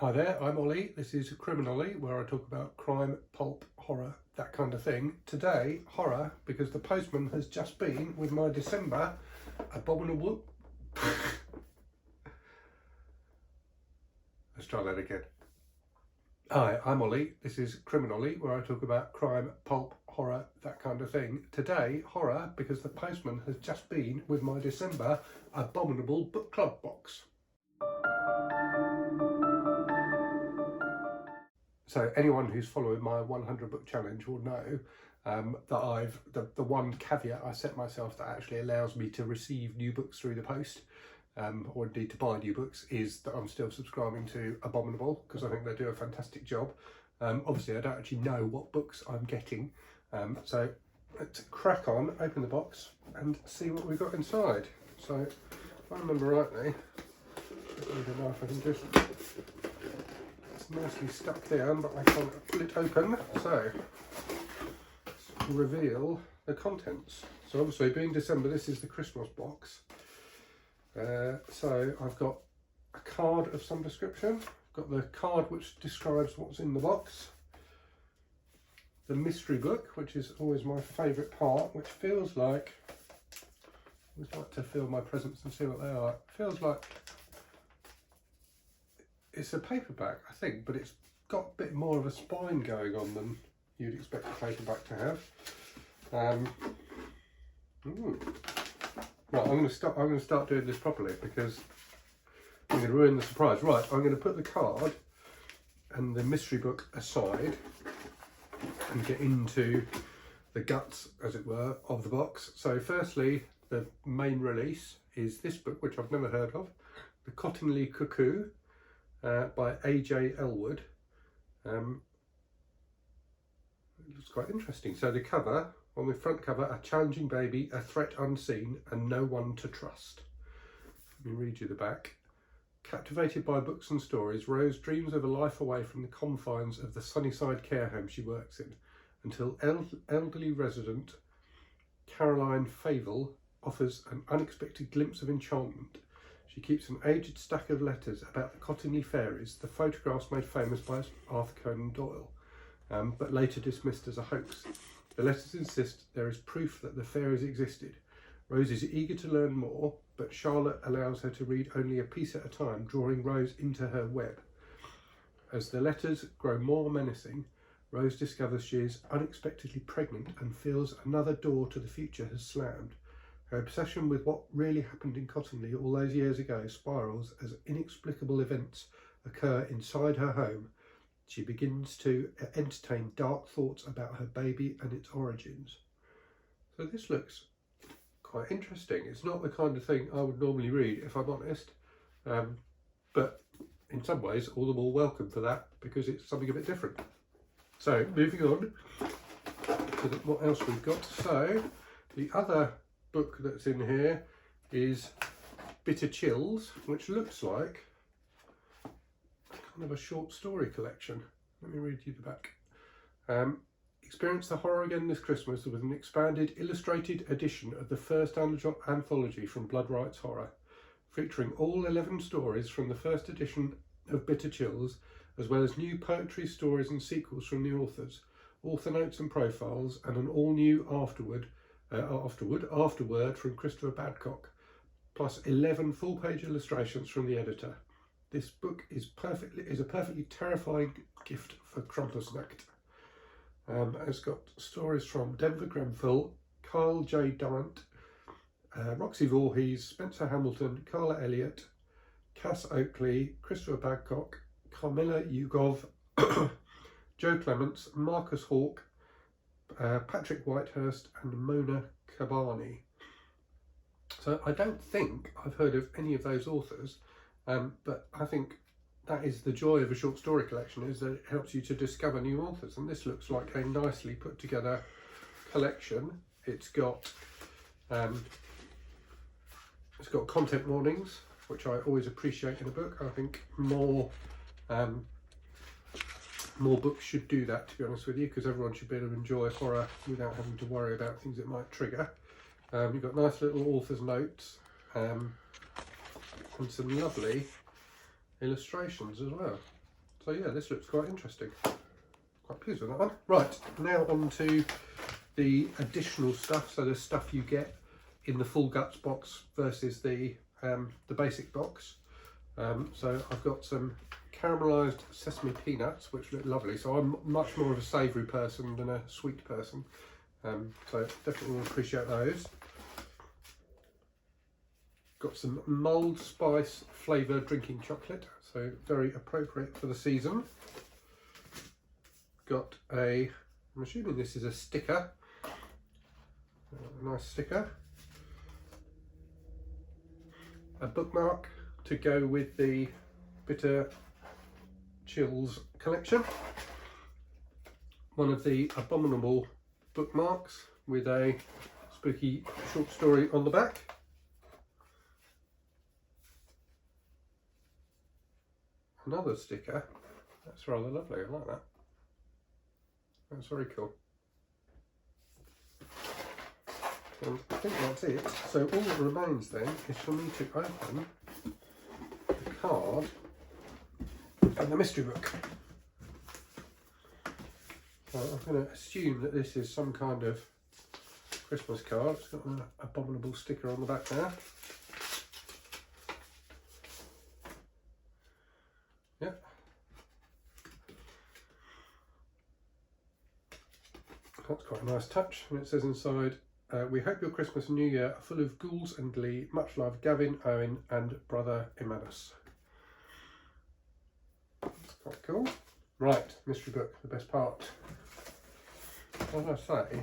Hi there, I'm Ollie. This is Criminally, where I talk about crime, pulp, horror, that kind of thing. Today, horror, because the postman has just been with my December Abominable. Let's try that again. Hi, I'm Ollie. This is Criminally, where I talk about crime, pulp, horror, that kind of thing. Today, horror, because the postman has just been with my December Abominable book club box. So anyone who's followed my 100 book challenge will know that the one caveat I set myself that actually allows me to receive new books through the post, or indeed to buy new books, is that I'm still subscribing to Abominable, because I think they do a fantastic job. Obviously I don't actually know what books I'm getting, so let's crack on, open the box and see what we've got inside. So if I remember rightly, I don't know if I can just... nicely stuck down, but I can't pull it open, so let's reveal the contents. So obviously, being December, this is the Christmas box. So I've got a card of some description. I've got the card which describes what's in the box, the mystery book, which is always my favourite part, which feels like, I always like to feel my presents and see what they are. It feels like it's a paperback, I think, but it's got a bit more of a spine going on than you'd expect a paperback to have. Right, I'm going to start doing this properly, because I'm going to ruin the surprise. Right, I'm going to put the card and the mystery book aside and get into the guts, as it were, of the box. So firstly, the main release is this book, which I've never heard of, The Cottingley Cuckoo, by A.J. Elwood. It looks quite interesting. So the cover, on the front cover, a challenging baby, a threat unseen, and no one to trust. Let me read you the back. Captivated by books and stories, Rose dreams of a life away from the confines of the Sunnyside care home she works in, until elderly resident Caroline Favell offers an unexpected glimpse of enchantment. She keeps an aged stack of letters about the Cottingley fairies, the photographs made famous by Arthur Conan Doyle, but later dismissed as a hoax. The letters insist there is proof that the fairies existed. Rose is eager to learn more, but Charlotte allows her to read only a piece at a time, drawing Rose into her web. As the letters grow more menacing, Rose discovers she is unexpectedly pregnant and feels another door to the future has slammed. Her obsession with what really happened in Cottingley all those years ago spirals as inexplicable events occur inside her home. She begins to entertain dark thoughts about her baby and its origins. So this looks quite interesting. It's not the kind of thing I would normally read, if I'm honest, but in some ways all the more welcome for that, because it's something a bit different. So moving on to what else we've got. So the other book that's in here is Bitter Chills, which looks like kind of a short story collection. Let me read you the back. Experience the horror again this Christmas with an expanded illustrated edition of the first anthology from Blood Rights Horror, featuring all 11 stories from the first edition of Bitter Chills, as well as new poetry, stories and sequels from the authors, author notes and profiles, and an all-new afterword from Christopher Badcock, plus 11 full-page illustrations from the editor. This book is a perfectly terrifying gift for Krampusnacht. It's got stories from Denver Grenfell, Kyle J. Durant, Roxy Voorhees, Spencer Hamilton, Carla Elliott, Cass Oakley, Christopher Badcock, Carmilla Ugov, Joe Clements, Marcus Hawke, Patrick Whitehurst and Mona Kabani. So I don't think I've heard of any of those authors, but I think that is the joy of a short story collection, is that it helps you to discover new authors, and this looks like a nicely put together collection. It's got content warnings, which I always appreciate in a book. I think more books should do that, to be honest with you, because everyone should be able to enjoy horror without having to worry about things it might trigger. You've got nice little author's notes and some lovely illustrations as well. So yeah, this looks quite interesting. Quite pleased with that one. Right, now on to the additional stuff. So there's stuff you get in the full guts box versus the basic box. So I've got some caramelised sesame peanuts, which look lovely. So I'm much more of a savoury person than a sweet person. So definitely will appreciate those. Got some mulled spice flavoured drinking chocolate, so very appropriate for the season. Got I'm assuming this is a sticker, a nice sticker. A bookmark to go with the Bitter Chills collection. One of the Abominable bookmarks with a spooky short story on the back. Another sticker. That's rather lovely, I like that. That's very cool. And I think that's it. So all that remains then is for me to open the card and the mystery book. So I'm going to assume that this is some kind of Christmas card. It's got an Abominable sticker on the back there. Yep. That's quite a nice touch. And it says inside, we hope your Christmas and New Year are full of ghouls and glee. Much love, Gavin, Owen and brother Emmaus. That's quite cool. Right, mystery book, the best part. As I say,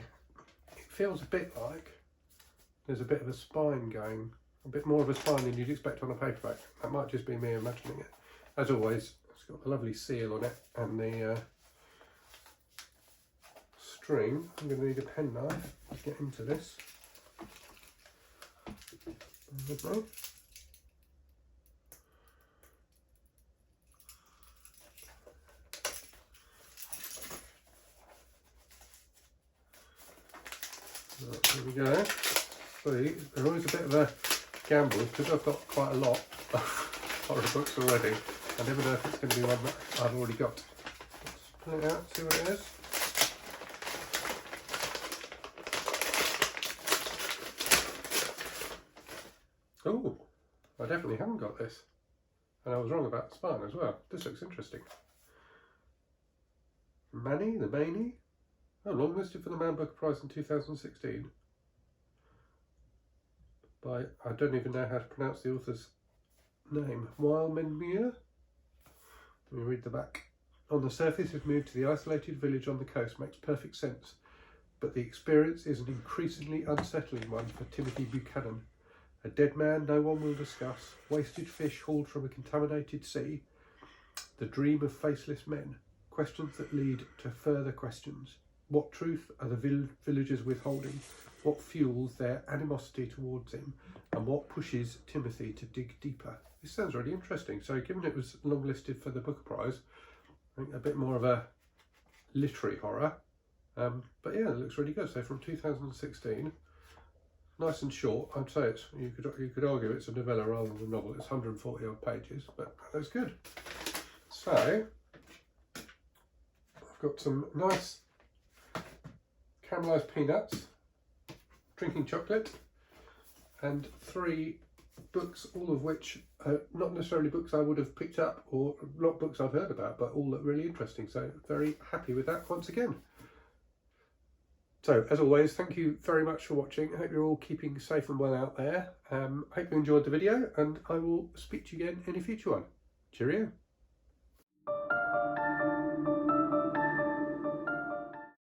it feels a bit like there's a bit of a spine going, a bit more of a spine than you'd expect on a paperback. That might just be me imagining it. As always, it's got the lovely seal on it and the string. I'm going to need a penknife to get into this. Okay. Right, here we go. See, they're always a bit of a gamble because I've got quite a lot of horror books already. I never know if it's going to be one that I've already got. Let's pull it out, see what it is. Oh, I definitely haven't got this. And I was wrong about the spine as well. This looks interesting. Manny, the Maney. Oh, long listed for the Man Booker Prize in 2016. By, I don't even know how to pronounce the author's name. Wildmenmuir. Let me read the back. On the surface, his move to the isolated village on the coast makes perfect sense, but the experience is an increasingly unsettling one for Timothy Buchanan. A dead man no one will discuss, wasted fish hauled from a contaminated sea, the dream of faceless men, questions that lead to further questions. What truth are the villagers withholding? What fuels their animosity towards him? And what pushes Timothy to dig deeper? This sounds really interesting. So given it was long listed for the Booker Prize, I think a bit more of a literary horror. But yeah, it looks really good. So from 2016, nice and short. I'd say it's, you could argue it's a novella rather than a novel. It's 140 odd pages, but that's good. So I've got some nice caramelised peanuts, drinking chocolate, and 3 books, all of which are not necessarily books I would have picked up or not books I've heard about, but all look really interesting. So very happy with that once again. So as always, thank you very much for watching. I hope you're all keeping safe and well out there. I hope you enjoyed the video, and I will speak to you again in a future one. Cheerio.